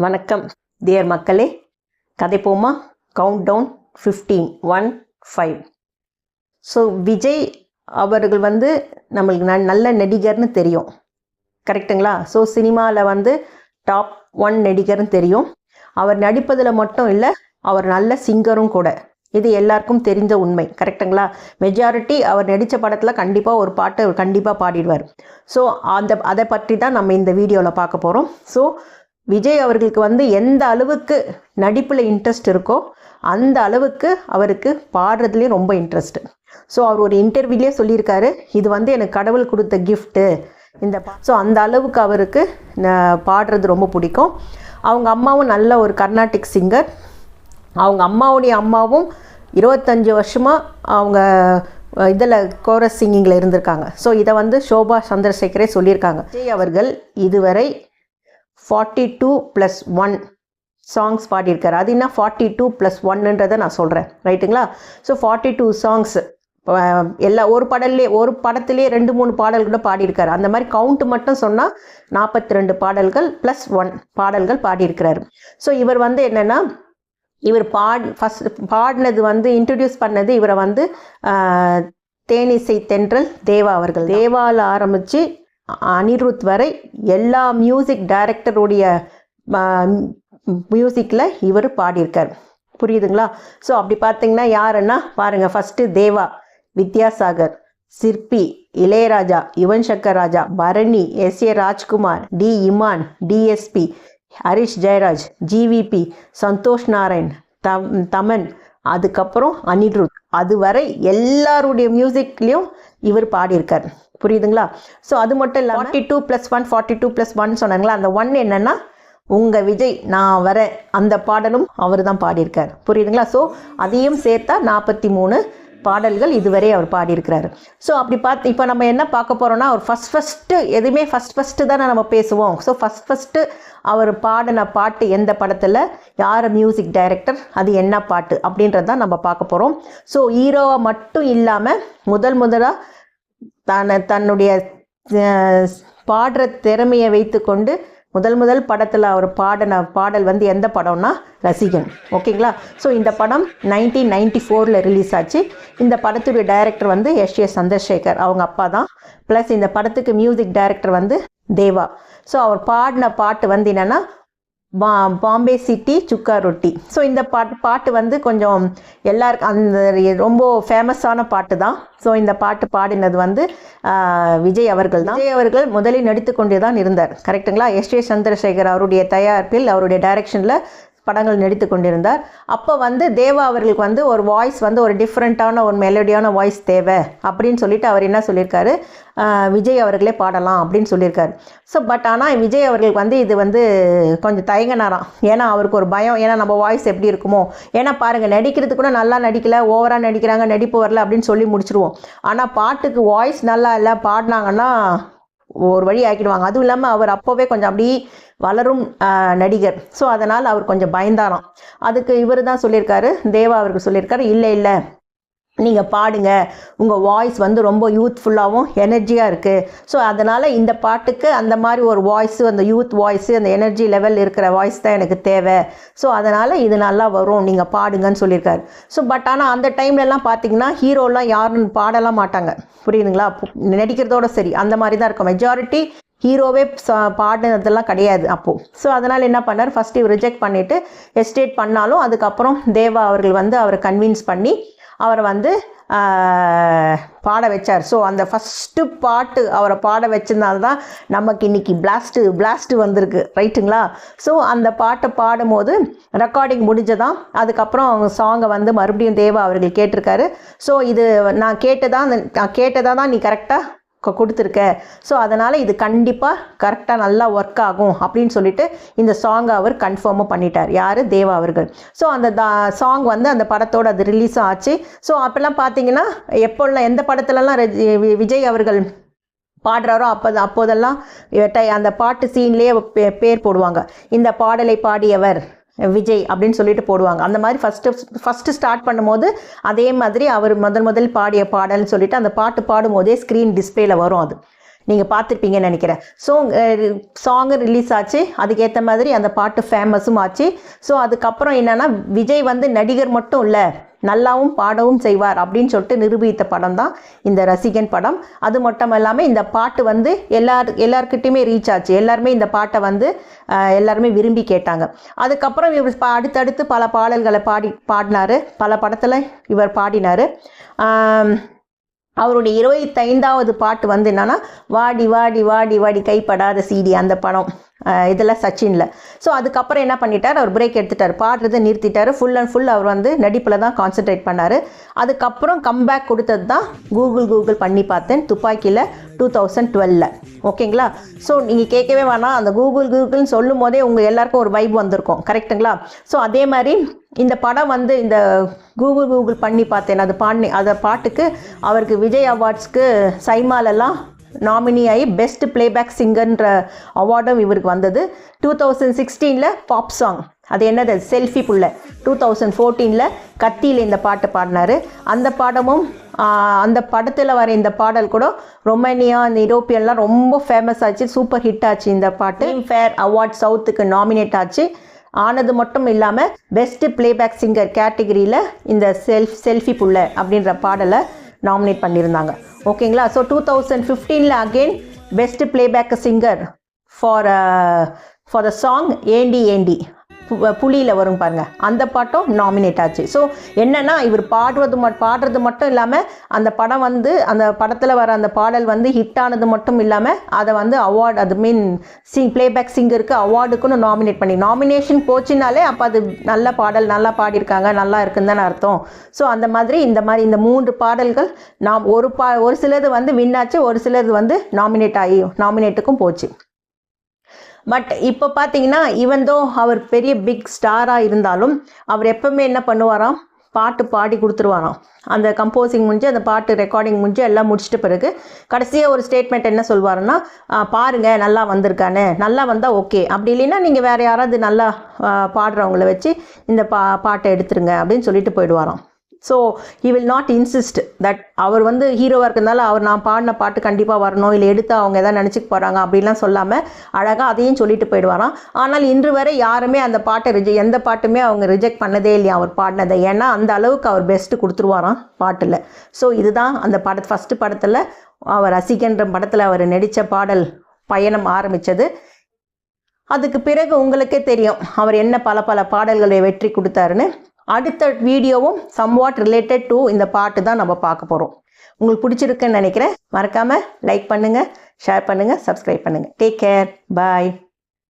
வணக்கம் டியர் மக்களே, கதை போமா. Count down 15 1 5. ஸோ விஜய் அவர்கள் நம்மளுக்கு நல்ல நடிகர்னு தெரியும், கரெக்டுங்களா? ஸோ சினிமாவில் டாப் 1 நடிகர்னு தெரியும். அவர் நடிப்பதில் மட்டும் இல்லை, அவர் நல்ல சிங்கரும் கூட. இது எல்லாருக்கும் தெரிந்த உண்மை, கரெக்டுங்களா? மெஜாரிட்டி அவர் நடித்த படத்தில் கண்டிப்பாக ஒரு பாட்டு அவர் கண்டிப்பாக பாடிடுவார். ஸோ அதை பற்றி தான் நம்ம இந்த வீடியோவில் பார்க்க போகிறோம். ஸோ விஜய் அவர்களுக்கு எந்த அளவுக்கு நடிப்பில் இன்ட்ரெஸ்ட் இருக்கோ அந்த அளவுக்கு அவருக்கு பாடுறதுலேயும் ரொம்ப இன்ட்ரெஸ்ட்டு. ஸோ அவர் ஒரு இன்டர்வியூலேயே சொல்லியிருக்காரு, இது எனக்கு கடவுள் கொடுத்த கிஃப்ட்டு ஸோ அந்த அளவுக்கு அவருக்கு பாடுறது ரொம்ப பிடிக்கும். அவங்க அம்மாவும் நல்ல ஒரு கர்நாடிக் சிங்கர். அவங்க அம்மாவுடைய அம்மாவும் 25 வருஷமாக அவங்க இதில் கோரஸ் சிங்கிங்கில் இருந்திருக்காங்க. ஸோ இதை ஷோபா சந்திரசேகரே சொல்லியிருக்காங்க. விஜய் அவர்கள் இதுவரை 42+1 சாங்ஸ் பாடியிருக்காரு. அது என்ன 42+1ன்றதை நான் சொல்கிறேன், ரைட்டுங்களா? ஸோ 42 சாங்ஸ் ஒரு படத்துலேயே 2-3 பாடல் கூட பாடியிருக்காரு. அந்த மாதிரி கவுண்ட் மட்டும் சொன்னால் 42 பாடல்கள் +1 பாடல்கள் பாடியிருக்கிறாரு. ஸோ இவர் என்னென்னா, இவர் ஃபஸ்ட் பாடினது இன்ட்ரடியூஸ் பண்ணது இவரை தேனிசை தென்றல் தேவா அவர்கள். தேவாவில் ஆரம்பித்து அனிருத் வரை எல்லா மியூசிக் டைரக்டருடைய மியூசிக்கில் இவர் பாடியிருக்கார், புரியுதுங்களா? ஸோ அப்படி பார்த்தீங்கன்னா யாருன்னா பாருங்கள், first Deva, Vidyasagar, Sirpi, Ilaiyaraaja, Yuvan Shankar Raja, Bharani, S.A. Rajkumar, D Imman, DSP, Harris Jayaraj, GVP, Santhosh Narayan, Thaman, அதுக்கப்புறம் அனிருத், அதுவரை எல்லாருடைய மியூசிக்லேயும் இவர் பாடியிருக்கார், புரியுதுங்களா? ஸோ அது மட்டும் இல்லாமல் 42+1 சொன்னாங்களா, அந்த 1 என்னென்னா உங்கள் விஜய் நான் வரேன் அந்த பாடலும் அவர் தான் பாடியிருக்கார், புரியுதுங்களா? ஸோ அதையும் சேர்த்தா 43 பாடல்கள் இதுவரை அவர் பாடியிருக்கிறாரு. ஸோ அப்படி பார்த்து இப்போ நம்ம என்ன பார்க்க போகிறோன்னா, அவர் ஃபஸ்ட்டு எதுவுமே ஃபஸ்ட்டு தானே நம்ம பேசுவோம். ஸோ ஃபஸ்ட்டு அவர் பாடின பாட்டு எந்த படத்தில், யார் மியூசிக் டைரக்டர், அது என்ன பாட்டு அப்படின்றது தான் நம்ம பார்க்க போகிறோம். ஸோ ஹீரோவை மட்டும் இல்லாமல் முதலாக தன்னுடைய பாடுற திறமையை வைத்து கொண்டு முதல் படத்தில் அவர் பாடின பாடல் எந்த படம்னா ரசிகன், ஓகேங்களா? ஸோ இந்த படம் 1994 ரிலீஸ் ஆச்சு. இந்த படத்துடைய டைரக்டர் S.A. சந்திரசேகர், அவங்க அப்பா தான். ப்ளஸ் இந்த படத்துக்கு மியூசிக் டைரக்டர் தேவா. ஸோ அவர் பாடின பாட்டு என்னென்னா பாம்பே சிட்டி சுக்கா ரொட்டி. ஸோ இந்த பாட்டு கொஞ்சம் எல்லாருக்கும் அந்த ரொம்ப ஃபேமஸான பாட்டு தான். ஸோ இந்த பாட்டு பாடினது விஜய் அவர்கள் தான். விஜய் அவர்கள் முதலில் நடித்து கொண்டே தான் இருந்தார், கரெக்டுங்களா? S.A. சந்திரசேகர் அவருடைய தயாரிப்பில் அவருடைய டைரக்ஷனில் படங்கள் நடித்து கொண்டிருந்தார். அப்போ தேவா அவர்களுக்கு ஒரு வாய்ஸ் ஒரு டிஃப்ரெண்ட்டான ஒரு மெலடியான வாய்ஸ் தேவை அப்படின்னு சொல்லிட்டு அவர் என்ன சொல்லியிருக்காரு, விஜய் அவர்களே பாடலாம் அப்படின்னு சொல்லியிருக்காரு. ஸோ ஆனால் விஜய் அவர்களுக்கு இது கொஞ்சம் தயங்கினாராம். ஏன்னா அவருக்கு ஒரு பயம், ஏன்னா நம்ம வாய்ஸ் எப்படி இருக்குமோ. ஏன்னா பாருங்கள், நடிக்கிறது கூட நல்லா நடிக்கலை, ஓவராக நடிக்கிறாங்க, நடிப்பு வரல அப்படின்னு சொல்லி முடிச்சிருவோம். ஆனால் பாட்டுக்கு வாய்ஸ் நல்லா இல்லை, பாடினாங்கன்னா ஒரு வழி ஆக்கிடுவாங்க. அதுவும் இல்லாமல் அவர் அப்போவே கொஞ்சம் அப்படி வளரும் நடிகர். ஸோ அதனால் அவர் கொஞ்சம் பயந்தாராம். அதுக்கு இவர் தான் சொல்லியிருக்காரு, தேவா அவருக்கு சொல்லியிருக்காரு, இல்லை நீங்கள் பாடுங்க, உங்கள் வாய்ஸ் ரொம்ப யூத்ஃபுல்லாகவும் எனர்ஜியாக இருக்குது. ஸோ அதனால் இந்த பாட்டுக்கு அந்த மாதிரி ஒரு வாய்ஸு, அந்த யூத் வாய்ஸு, அந்த எனர்ஜி லெவல் இருக்கிற வாய்ஸ் தான் எனக்கு தேவை. ஸோ அதனால் இது நல்லா வரும், நீங்கள் பாடுங்கன்னு சொல்லியிருக்காரு. ஸோ ஆனால் அந்த டைம்லலாம் பார்த்தீங்கன்னா ஹீரோலாம் யாரும் பாடலாம் மாட்டாங்க, புரியுதுங்களா? நடிக்கிறதோட சரி அந்த மாதிரி தான் இருக்கும். மெஜாரிட்டி ஹீரோவே பாடினதெல்லாம் கிடையாது அப்போது. ஸோ அதனால் என்ன பண்ணார், ஃபஸ்ட்டு இவர் ரிஜெக்ட் பண்ணிவிட்டு எஸ்டேட் பண்ணாலும் அதுக்கப்புறம் தேவா அவர்கள் அவரை கன்வின்ஸ் பண்ணி அவரை பாட வச்சார். ஸோ அந்த ஃபஸ்ட்டு பாட்டு அவரை பாட வச்சதுனால்தான் நமக்கு இன்றைக்கி பிளாஸ்ட்டு வந்திருக்கு, ரைட்டுங்களா? ஸோ அந்த பாட்டை பாடும்போது ரெக்கார்டிங் முடிஞ்சதான். அதுக்கப்புறம் அவங்க சாங்கை மறுபடியும் தேவா அவர்கள் கேட்டிருக்காரு. ஸோ இது நான் கேட்டதாக தான் நீ கரெக்டாக கொடுத்துருக்க. ஸோ அதனால் இது கண்டிப்பாக கரெக்டாக நல்லா ஒர்க் ஆகும் அப்படின்னு சொல்லிட்டு இந்த சாங்கை அவர் கன்ஃபார்மும் பண்ணிட்டார், யார், தேவா அவர்கள். ஸோ அந்த சாங் அந்த படத்தோடு அது ரிலீஸும் ஆச்சு. ஸோ அப்போல்லாம் பார்த்தீங்கன்னா எப்போல்லாம் எந்த படத்துலலாம் விஜய் அவர்கள் பாடுறாரோ அப்போதெல்லாம் அந்த பாட்டு சீன்லேயே பேர் போடுவாங்க, இந்த பாடலை பாடியவர் விஜய் அப்படின்னு சொல்லிட்டு போடுவாங்க. அந்த மாதிரி ஃபஸ்ட்டு ஸ்டார்ட் பண்ணும்போது அதே மாதிரி அவர் முதல் பாடிய பாடல்னு சொல்லிட்டு அந்த பாட்டு பாடும்போதே ஸ்க்ரீன் டிஸ்பிளேல வரும். அது நீங்கள் பார்த்துருப்பீங்கன்னு நினைக்கிறேன். ஸோ சாங்கு ரிலீஸ் ஆச்சு, அதுக்கேற்ற மாதிரி அந்த பாட்டு ஃபேமஸும் ஆச்சு. ஸோ அதுக்கப்புறம் என்னென்னா விஜய் வந்து நடிகர் மட்டும் இல்லை, நல்லாவும் பாடவும் செய்வார் அப்படின்னு சொல்லிட்டு நிரூபித்த படம் தான் இந்த ரசிகன் படம். அது மட்டும் இல்லாமல் இந்த பாட்டு வந்து எல்லார்கிட்டையுமே ரீச் ஆச்சு. எல்லாருமே இந்த பாட்டை வந்து எல்லாருமே விரும்பி கேட்டாங்க. அதுக்கப்புறம் இவர் அடுத்தடுத்து பல பாடல்களை பாடினார், பல படத்தில் இவர் பாடினார். அவருடைய 25வது பாட்டு வந்து என்னன்னா வாடி வாடி வாடி வாடி கைப்படாத சீடி, அந்த படம். இதெல்லாம் சச்சினில். ஸோ அதுக்கப்புறம் என்ன பண்ணிட்டார், அவர் பிரேக் எடுத்துட்டார், பாடுறதை நிறுத்திட்டார். ஃபுல் அண்ட் ஃபுல் அவர் வந்து நடிப்பில் தான் கான்சென்ட்ரேட் பண்ணார். அதுக்கப்புறம் கம்பேக் கொடுத்தது தான் கூகுள் பண்ணி பார்த்தேன் துப்பாக்கியில் 2012. ஓகேங்களா? ஸோ நீங்கள் கேட்கவே வேணாம், அந்த கூகுள்னு சொல்லும் போதே உங்கள் எல்லாருக்கும் ஒரு வைப் வந்திருக்கும். கரெக்டுங்களா? ஸோ அதே மாதிரி இந்த படம் வந்து இந்த கூகுள் பண்ணி பார்த்தேன் அந்த பாட்டுக்கு அவருக்கு விஜய் அவார்ட்ஸ்க்கு சைமாலெல்லாம் நாமினி ஆகி பெஸ்ட் பிளேபேக் சிங்கர்ன்ற அவார்டும் இவருக்கு வந்தது. 2016 பாப் சாங், அது என்னது செல்ஃபி புள்ள. 2014 கத்தியில் இந்த பாட்டு பாடினார். அந்த பாடமும் அந்த படத்தில் வர இந்த பாடல் கூட ரொமேனியா, இந்த யூரோப்பியன்லாம் ரொம்ப ஃபேமஸ் ஆச்சு, சூப்பர் ஹிட் ஆச்சு. இந்த பாட்டு ஃபேர் அவார்ட் சவுத்துக்கு நாமினேட் ஆச்சு. ஆனது மட்டும் இல்லாமல் பெஸ்ட் பிளேபேக் சிங்கர் கேட்டகரியில் இந்த செல்ஃபி புள்ள அப்படின்ற பாடலை நாமினேட் பண்ணியிருந்தாங்க. ஓகேங்களா? So 2015 again best playback singer for the song ஏண்டி ஏண்டி, புலியில் வரும் பாருங்க, அந்த பாட்டும் நாமினேட் ஆச்சு. ஸோ என்னென்னா இவர் பாடுறது மட்டும் இல்லாமல் அந்த படம் வந்து அந்த படத்தில் வர அந்த பாடல் வந்து ஹிட் ஆனது மட்டும் இல்லாமல் அதை வந்து அவார்டு, அது மீன் பிளேபேக் சிங்கருக்கு அவார்டுக்குன்னு நாமினேஷன் போச்சுனாலே அப்போ அது நல்ல பாடல், நல்லா பாடியிருக்காங்க, நல்லா இருக்குன்னு தானே அர்த்தம். ஸோ அந்த மாதிரி இந்த 3 பாடல்கள் ஒரு சிலது வந்து வின் ஆச்சு, ஒரு சிலது வந்து நாமினேட்டுக்கும் போச்சு. பட் இப்போ பார்த்தீங்கன்னா ஈவன் தோ அவர் பெரிய பிக் ஸ்டாராக இருந்தாலும் அவர் எப்பவுமே என்ன பண்ணுவாராம், பாட்டு பாடி கொடுத்துருவாராம். அந்த கம்போசிங் முடிஞ்சு அந்த பாட்டு ரெக்கார்டிங் முடிஞ்சு எல்லாம் முடிச்சிட்ட பிறகு கடைசியாக ஒரு ஸ்டேட்மெண்ட் என்ன சொல்வாருன்னா, பாருங்கள் நல்லா வந்திருக்கானே, நல்லா வந்தால் ஓகே, அப்படி இல்லைன்னா நீங்கள் வேறு யாராவது நல்லா பாடுறவங்கள வச்சு இந்த பாட்டை எடுத்துருங்க அப்படின்னு சொல்லிட்டு போயிடுவாராம். So he will not insist that அவர் வந்து ஹீரோவாக இருக்கிறதுனால நான் பாடின பாட்டு கண்டிப்பாக வரணும், இல்லை எடுத்து அவங்க எதாவது நினச்சிக்க போகிறாங்க அப்படிலாம் சொல்லாமல் அழகாக அதையும் சொல்லிட்டு போயிடுவாராம். ஆனால் இன்று வரை யாருமே அந்த பாட்டை எந்த பாட்டுமே அவங்க ரிஜெக்ட் பண்ணதே இல்லையா அவர் பாடினதை. ஏன்னா அந்த அளவுக்கு அவர் பெஸ்ட்டு கொடுத்துருவாராம் பாட்டில். ஸோ இதுதான் அந்த ஃபஸ்ட்டு படத்தில் அவர் ரசிகன்ற படத்தில் அவர் நடித்த பாடல் பயணம் ஆரம்பித்தது. அதுக்கு பிறகு உங்களுக்கே தெரியும் அவர் என்ன பல பாடல்களை வெற்றி கொடுத்தாருன்னு. அடுத்த வீடியோவும் சம்வாட் ரிலேட்டட் டு இந்த பாட்டு தான் நம்ம பார்க்க போகிறோம். உங்களுக்கு பிடிச்சிருக்குன்னு நினைக்கிறேன். மறக்காமல் லைக் பண்ணுங்கள், ஷேர் பண்ணுங்கள், சப்ஸ்கிரைப் பண்ணுங்கள். டேக் கேர், பாய்.